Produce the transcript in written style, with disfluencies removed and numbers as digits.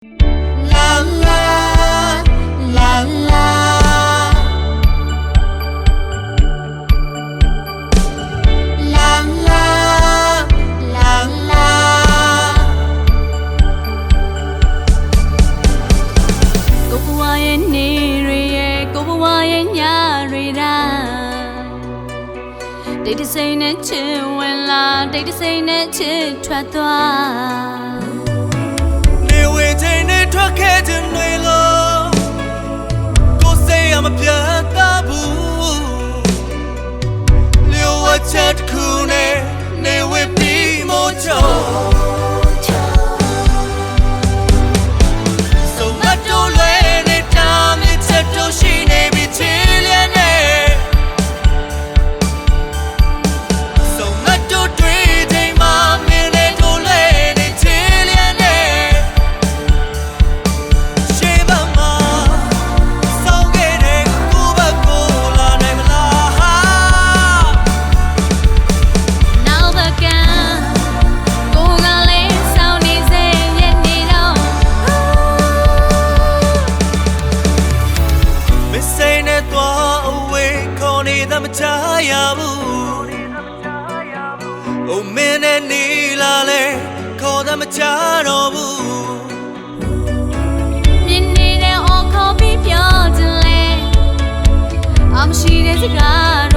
La la la la la la la la Kobuwa ye ni re ye kobuwa ye nya re da Date to say ne chin when la date to say ne chin twa twaထွက်ခဲ့ခြင်းတွေလို့ကိုယ်စိတ်အမပြတ်သားဘူးလျှို့ဝှက်ချက်တစ်ခုနဲ့နေဝေးပြီးမို့ချုံဆိုမတော်လွယ်နေတာမြစ်ချက်တို့ရှိနေပြီချီလျက်နဲ့ဆိုမတော်တွေ့ချိန်မှာမြင်နေတို့လဲနေချီလျက်နဲ့မချရဘူး။အိုမင်းနဲ့နေလာလဲခေါ်တာမချတော့ဘူး။မြင်နေတဲ့အော်ခေါ်ပြီးပြောချင်လဲ။အမရှိတဲ့စကား